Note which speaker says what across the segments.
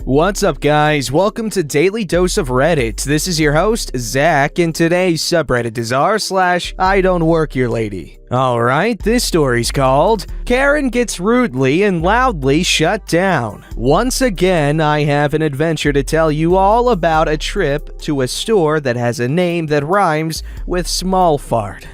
Speaker 1: What's up, guys? Welcome to Daily Dose of Reddit. This is your host, Zach, and today's subreddit is r/IDontWorkHereLady. Alright, this story's called Karen Gets Rudely and Loudly Shut Down. Once again, I have an adventure to tell you all about a trip to a store that has a name that rhymes with small fart.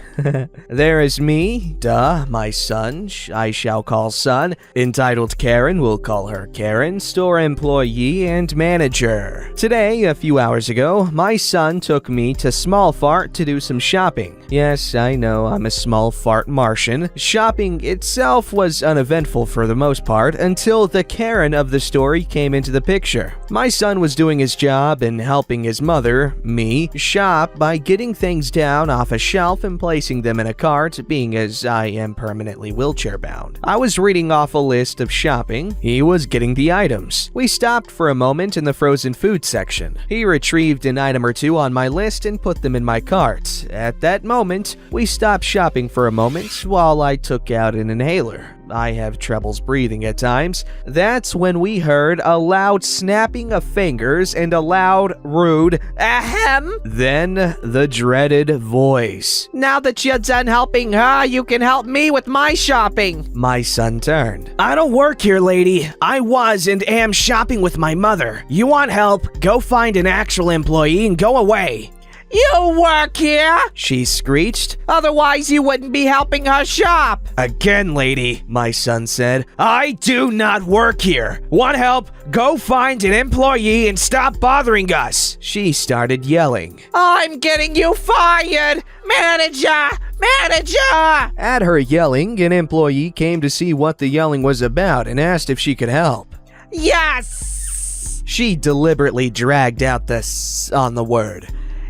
Speaker 1: There is me, my son, I shall call son, entitled Karen, we'll call her Karen, store employee and manager. Today, a few hours ago, my son took me to Small Fart to do some shopping. Yes, I know, I'm a small fart Martian. Shopping itself was uneventful for the most part until the Karen of the story came into the picture. My son was doing his job and helping his mother, me, shop by getting things down off a shelf and placing them in a cart, being as I am permanently wheelchair bound. I was reading off a list of shopping. He was getting the items. We stopped for a moment in the frozen food section. He retrieved an item or two on my list and put them in my cart. At that moment, we stopped shopping for a moment while I took out an inhaler. I have troubles breathing at times. That's when we heard a loud snapping of fingers and a loud, rude ahem. Then the dreaded voice.
Speaker 2: Now that you're done helping her, you can help me with my shopping.
Speaker 1: My son turned.
Speaker 2: I don't work here, lady. I was and am shopping with my mother. You want help? Go find an actual employee and go away. You work here?
Speaker 1: She screeched.
Speaker 2: Otherwise, you wouldn't be helping her shop.
Speaker 1: Again, lady, my son said.
Speaker 2: I do not work here. Want help? Go find an employee and stop bothering us.
Speaker 1: She started yelling.
Speaker 2: I'm getting you fired! Manager! Manager!
Speaker 1: At her yelling, an employee came to see what the yelling was about and asked if she could help.
Speaker 2: Yes!
Speaker 1: She deliberately dragged out the s on the word.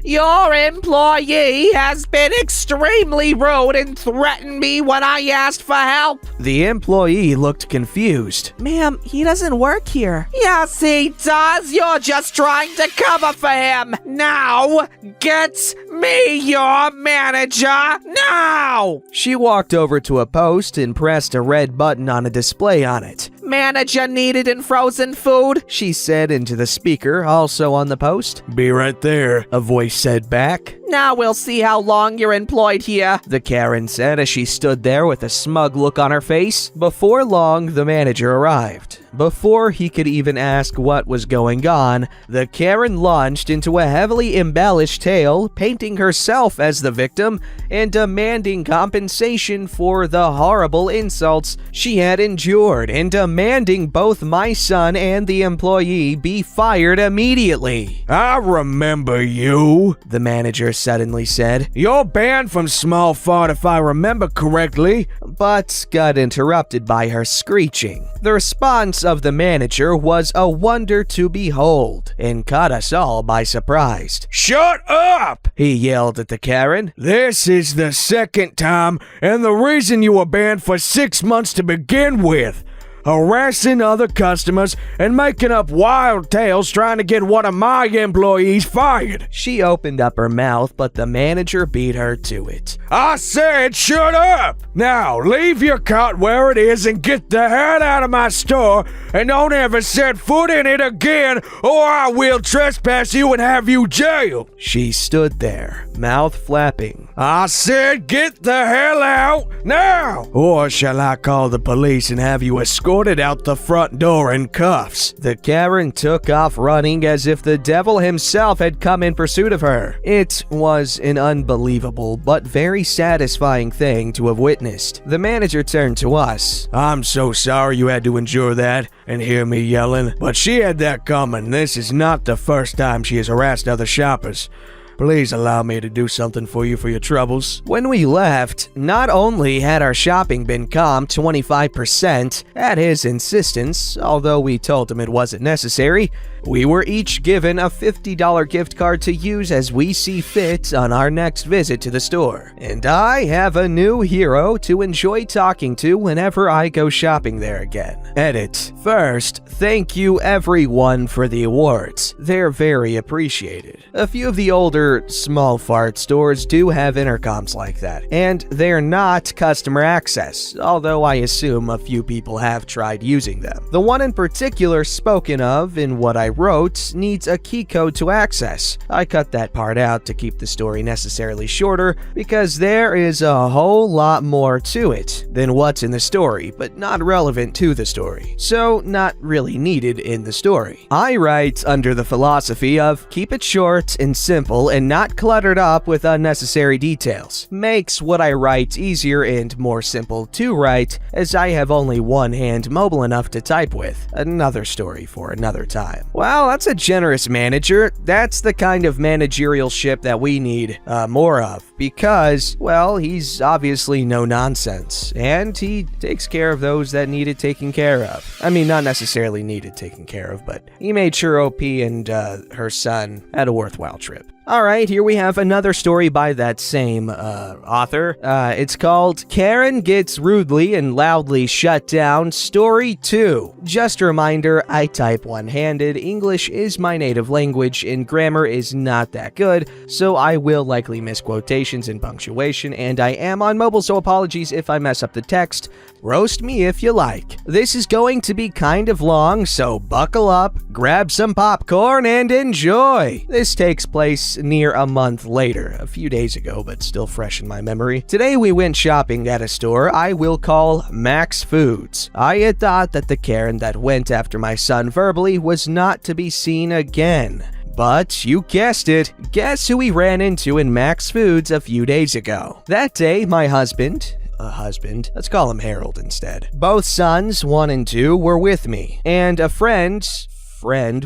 Speaker 2: Your employee has been extremely rude and threatened me when I asked for help.
Speaker 1: The employee looked confused.
Speaker 2: Ma'am, he doesn't work here. Yes, he does. You're just trying to cover for him. Now, get me your manager now.
Speaker 1: She walked over to a post and pressed a red button on a display on it.
Speaker 2: Manager needed in frozen food,
Speaker 1: she said into the speaker, also on the post. Be right there, a voice said back.
Speaker 2: Now we'll see how long you're employed here,
Speaker 1: the Karen said as she stood there with a smug look on her face. Before long, the manager arrived. Before he could even ask what was going on, the Karen launched into a heavily embellished tale, painting herself as the victim and demanding compensation for the horrible insults she had endured and demanding both my son and the employee be fired immediately.
Speaker 3: I remember you,
Speaker 1: the manager suddenly said.
Speaker 3: You're banned from Small Fart if I remember correctly,
Speaker 1: but got interrupted by her screeching. The response of the manager was a wonder to behold and caught us all by surprise.
Speaker 3: Shut up!
Speaker 1: He yelled at the Karen.
Speaker 3: This is the second time and the reason you were banned for 6 months to begin with. Harassing other customers and making up wild tales trying to get one of my employees fired.
Speaker 1: She opened up her mouth, but the manager beat her to it.
Speaker 3: I said shut up! Now leave your cart where it is and get the hell out of my store and don't ever set foot in it again or I will trespass you and have you jailed.
Speaker 1: She stood there, mouth flapping.
Speaker 3: I said get the hell out now! Or shall I call the police and have you escorted out the front door in cuffs?
Speaker 1: The Karen took off running as if the devil himself had come in pursuit of her. It was an unbelievable but very satisfying thing to have witnessed. The manager turned to us.
Speaker 3: I'm so sorry you had to endure that and hear me yelling, but she had that coming. This is not the first time she has harassed other shoppers. Please allow me to do something for you for your troubles.
Speaker 1: When we left, not only had our shopping been comped 25% at his insistence, although we told him it wasn't necessary, we were each given a $50 gift card to use as we see fit on our next visit to the store. And I have a new hero to enjoy talking to whenever I go shopping there again. Edit. First, thank you everyone for the awards. They're very appreciated. A few of the older other small fart stores do have intercoms like that, and they're not customer access, although I assume a few people have tried using them. The one in particular spoken of in what I wrote needs a key code to access. I cut that part out to keep the story necessarily shorter because there is a whole lot more to it than what's in the story, but not relevant to the story, so not really needed in the story. I write under the philosophy of keep it short and simple and not cluttered up with unnecessary details. Makes what I write easier and more simple to write, as I have only one hand mobile enough to type with. Another story for another time. Well, that's a generous manager. That's the kind of managerial ship that we need more of, because, well, he's obviously no nonsense, and he takes care of those that need it taken care of. I mean, not necessarily needed taken care of, but he made sure OP and her son had a worthwhile trip. Alright, here we have another story by that same author. It's called Karen Gets Rudely and Loudly Shut Down, Story 2. Just a reminder, I type one-handed, English is my native language, and grammar is not that good, so I will likely miss quotations and punctuation, and I am on mobile, so apologies if I mess up the text. Roast me if you like. This is going to be kind of long, so buckle up, grab some popcorn, and enjoy! This takes place near a month later, a few days ago, but still fresh in my memory. Today we went shopping at a store I will call Max Foods. I had thought that the Karen that went after my son verbally was not to be seen again. But you guessed it, guess who we ran into in Max Foods a few days ago. That day, my husband, let's call him Harold instead. Both sons, 1 and 2, were with me, and a friend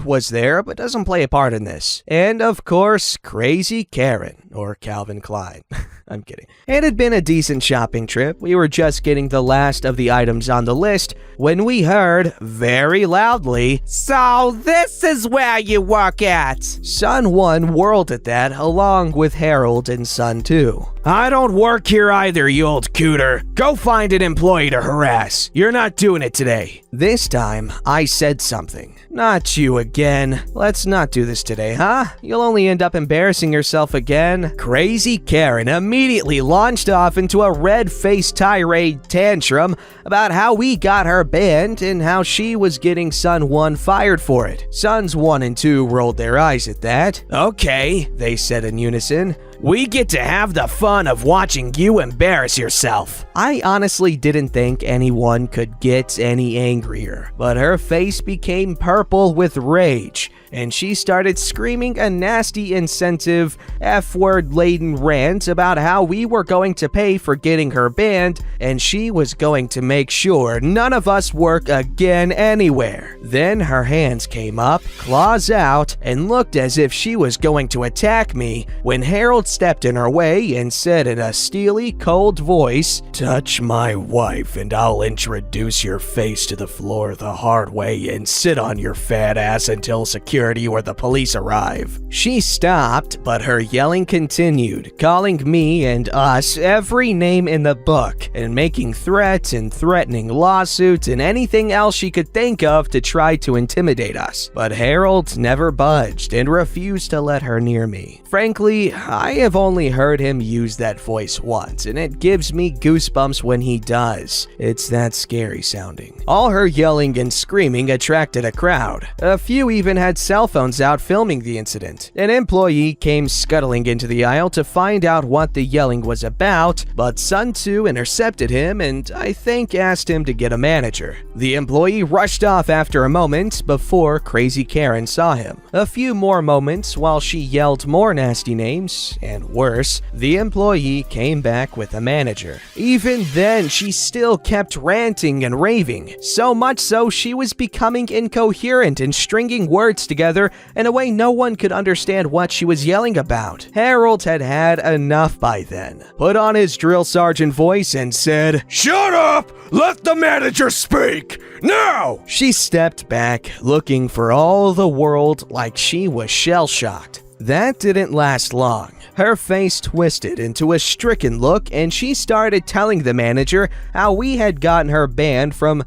Speaker 1: was there, but doesn't play a part in this. And of course, Crazy Karen, or Calvin Klein. I'm kidding. It had been a decent shopping trip. We were just getting the last of the items on the list when we heard, very loudly,
Speaker 2: "So this is where you work at?"
Speaker 1: Son 1 whirled at that, along with Harold and Son 2.
Speaker 3: I don't work here either, you old cooter. Go find an employee to harass. You're not doing it today.
Speaker 1: This time, I said something. Not you again. Let's not do this today, huh? You'll only end up embarrassing yourself again. Crazy Karen immediately launched off into a red-faced tirade tantrum about how we got her banned and how she was getting Son 1 fired for it. Sons 1 and 2 rolled their eyes at that. "Okay," they said in unison. "We get to have the fun of watching you embarrass yourself." I honestly didn't think anyone could get any angrier, but her face became purple with rage, and she started screaming a nasty, insensitive, F-word-laden rant about how we were going to pay for getting her banned, and she was going to make sure none of us work again anywhere. Then her hands came up, claws out, and looked as if she was going to attack me when Harold stepped in her way and said in a steely, cold voice, "Touch my wife and I'll introduce your face to the floor the hard way and sit on your fat ass until security or the police arrive." She stopped, but her yelling continued, calling me and us every name in the book and making threats and threatening lawsuits and anything else she could think of to try to intimidate us. But Harold never budged and refused to let her near me. Frankly, I have only heard him use that voice once, and it gives me goosebumps when he does. It's that scary sounding. All her yelling and screaming attracted a crowd. A few even had cell phones out filming the incident. An employee came scuttling into the aisle to find out what the yelling was about, but Son 2 intercepted him and I think asked him to get a manager. The employee rushed off after a moment before Crazy Karen saw him. A few more moments while she yelled more nasty names, and worse, the employee came back with a manager. Even then, she still kept ranting and raving, so much so she was becoming incoherent and stringing words together in a way no one could understand what she was yelling about. Harold had had enough by then, put on his drill sergeant voice and said,
Speaker 3: Shut up! Let the manager speak! Now!
Speaker 1: She stepped back, looking for all the world like she was shell-shocked. That didn't last long. Her face twisted into a stricken look and she started telling the manager how we had gotten her banned from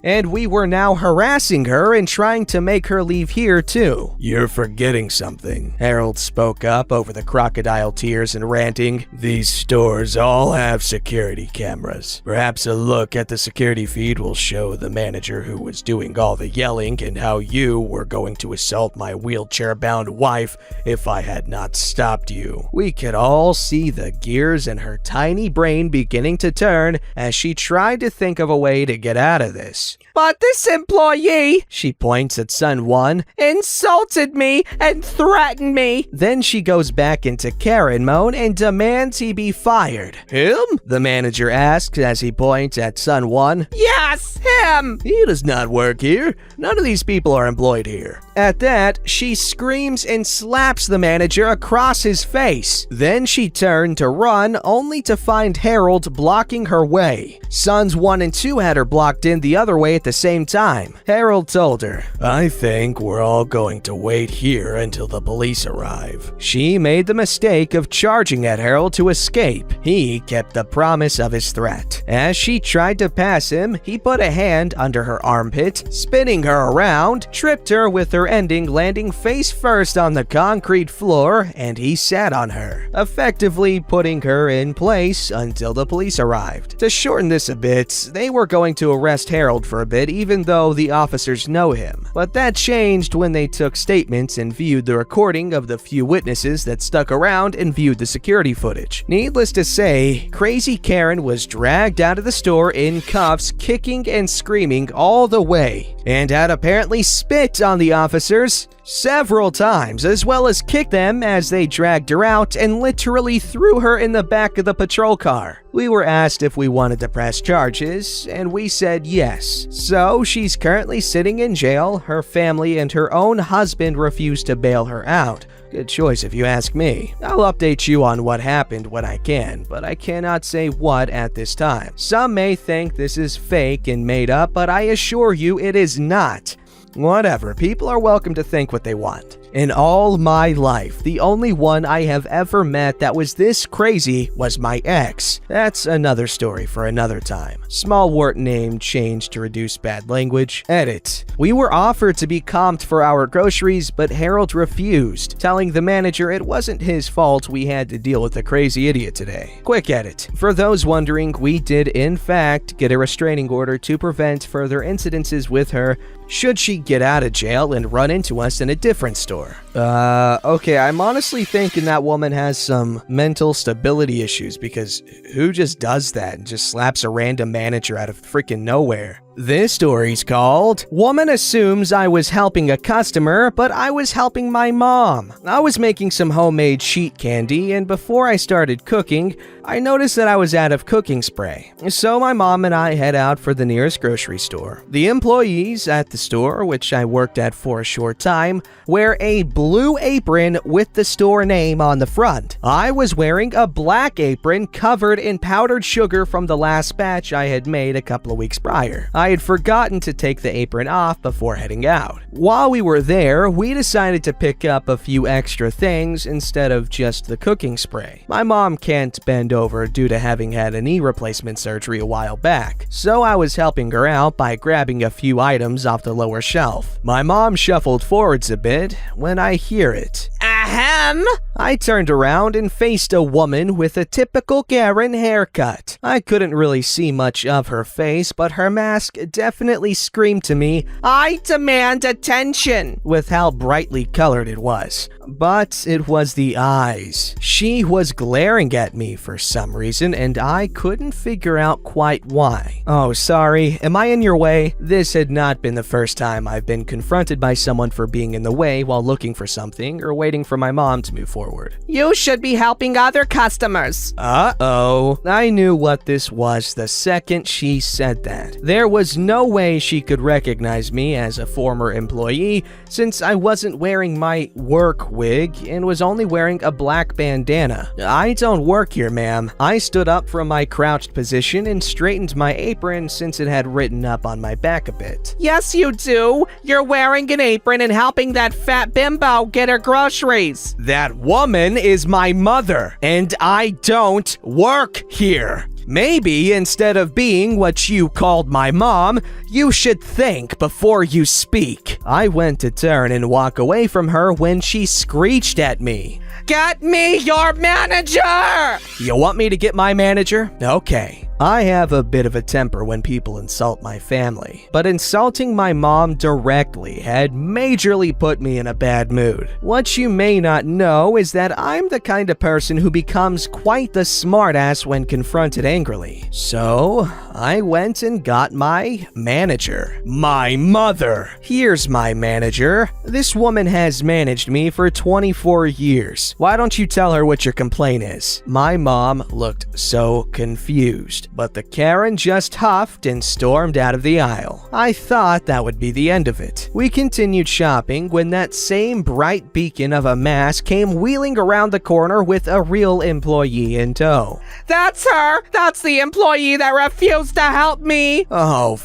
Speaker 1: and we were now harassing her and trying to make her leave here too.
Speaker 3: You're forgetting something.
Speaker 1: Harold spoke up over the crocodile tears and ranting.
Speaker 3: These stores all have security cameras. Perhaps a look at the security feed will show the manager who was doing all the yelling and how you were going to assault my wheelchair-bound wife if I had not stopped you.
Speaker 1: We could all see the gears in her tiny brain beginning to turn as she tried to think of a way to get out of this.
Speaker 2: But this employee,
Speaker 1: She points at Son 1.
Speaker 2: insulted me and threatened me.
Speaker 1: Then she goes back into Karen mode and demands he be fired.
Speaker 3: Him?
Speaker 1: The manager asks as he points at Son 1.
Speaker 2: Yes, him.
Speaker 3: He does not work here. None of these people are employed here.
Speaker 1: At that, she screams and slaps the manager across his face. Then she turned to run, only to find Harold blocking her way. Sons 1 and 2 had her blocked in the other way at the same time. Harold told her.
Speaker 3: I think we're all going to wait here until the police arrive.
Speaker 1: She made the mistake of charging at Harold to escape. He kept the promise of his threat. As she tried to pass him, he put a hand under her armpit, spinning her around, tripped her with her ending landing face first on the concrete floor, and he sat on her, effectively putting her in place until the police arrived. To shorten this a bit, they were going to arrest Harold for a bit even though the officers know him. But that changed when they took statements and viewed the recording of the few witnesses that stuck around and viewed the security footage. Needless to say, Crazy Karen was dragged out of the store in cuffs, kicking and screaming all the way, and had apparently spit on the officers several times, as well as kicked them as they dragged her out and literally threw her in the back of the patrol car. We were asked if we wanted to press charges, and we said yes. So she's currently sitting in jail. Her family and her own husband refused to bail her out. Good choice if you ask me. I'll update you on what happened when I can, but I cannot say what at this time. Some may think this is fake and made up, but I assure you it is not. Whatever, people are welcome to think what they want. In all my life, the only one I have ever met that was this crazy was my ex. That's another story for another time. Small wart name changed to reduce bad language. Edit. We were offered to be comped for our groceries, but Harold refused, telling the manager it wasn't his fault we had to deal with a crazy idiot today. Quick edit. For those wondering, we did in fact get a restraining order to prevent further incidences with her should she get out of jail and run into us in a different store. Okay, I'm honestly thinking that woman has some mental stability issues, because who just does that and just slaps a random manager out of freaking nowhere? This story's called Woman Assumes I Was Helping a Customer, but I Was Helping My Mom. I was making some homemade sheet candy, and before I started cooking, I noticed that I was out of cooking spray. So my mom and I head out for the nearest grocery store. The employees at the store, which I worked at for a short time, wear a blue apron with the store name on the front. I was wearing a black apron covered in powdered sugar from the last batch I had made a couple of weeks prior. I had forgotten to take the apron off before heading out. While we were there, we decided to pick up a few extra things instead of just the cooking spray. My mom can't bend over due to having had a knee replacement surgery a while back, so I was helping her out by grabbing a few items off the lower shelf. My mom shuffled forwards a bit when I hear it.
Speaker 2: Ahem.
Speaker 1: I turned around and faced a woman with a typical Karen haircut. I couldn't really see much of her face, but her mask definitely screamed to me,
Speaker 2: I demand attention.
Speaker 1: with how brightly colored it was. But it was the eyes. She was glaring at me for some reason, and I couldn't figure out quite why. Oh, sorry, am I in your way? This had not been the first time I've been confronted by someone for being in the way while looking for something or waiting for my mom to move forward.
Speaker 2: You should be helping other customers.
Speaker 1: Uh-oh. I knew what this was the second she said that. There was no way she could recognize me as a former employee since I wasn't wearing my work wig and was only wearing a black bandana. I don't work here, ma'am. I stood up from my crouched position and straightened my apron since it had written up on my back a bit.
Speaker 2: Yes, you do. You're wearing an apron and helping that fat bimbo get her groceries.
Speaker 1: That woman is my mother, and I don't work here. Maybe instead of being what you called my mom, you should think before you speak. I went to turn and walk away from her when she screeched at me.
Speaker 2: Get me your manager!
Speaker 1: You want me to get my manager? Okay. I have a bit of a temper when people insult my family, but insulting my mom directly had majorly put me in a bad mood. What you may not know is that I'm the kind of person who becomes quite the smartass when confronted angrily. So, I went and got my manager. My mother. Here's my manager. This woman has managed me for 24 years. Why don't you tell her what your complaint is? My mom looked so confused, but the Karen just huffed and stormed out of the aisle. I thought that would be the end of it. We continued shopping when that same bright beacon of a mask came wheeling around the corner with a real employee in tow.
Speaker 2: That's her! That's the employee that refused to help me!
Speaker 1: Oh,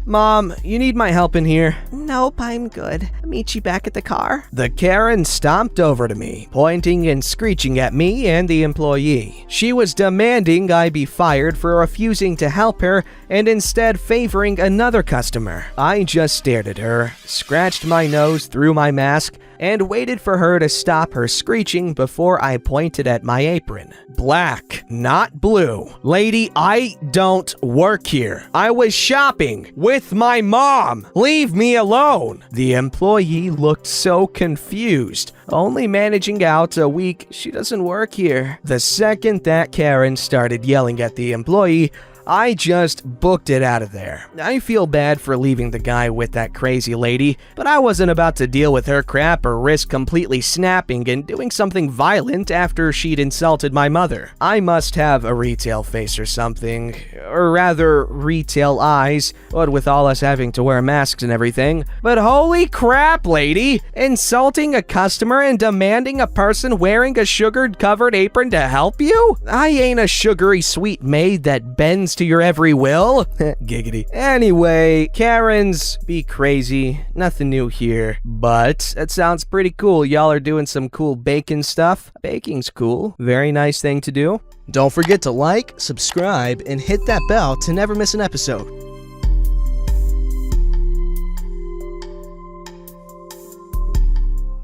Speaker 1: Mom, you need my help in here?
Speaker 2: Nope, I'm good. Meet you back at the car.
Speaker 1: The Karen stomped over to me, pointing and screeching at me and the employee. She was demanding I be fired for refusing to help her and instead favoring another customer. I just stared at her, scratched my nose through my mask, and waited for her to stop her screeching before I pointed at my apron. Black, not blue. Lady, I don't work here. I was shopping with my mom. Leave me alone. The employee looked so confused, only managing out a week she doesn't work here. The second that Karen started yelling at the employee, I just booked it out of there. I feel bad for leaving the guy with that crazy lady, but I wasn't about to deal with her crap or risk completely snapping and doing something violent after she'd insulted my mother. I must have a retail face or something, or rather, retail eyes, what with all us having to wear masks and everything. But holy crap, lady! Insulting a customer and demanding a person wearing a sugar-covered apron to help you? I ain't a sugary sweet maid that bends to your every will. Giggity. Anyway, Karens be crazy. Nothing new here. But that sounds pretty cool. Y'all are doing some cool bacon stuff. Baking's cool. Very nice thing to do. Don't forget to like, subscribe, and hit that bell to never miss an episode.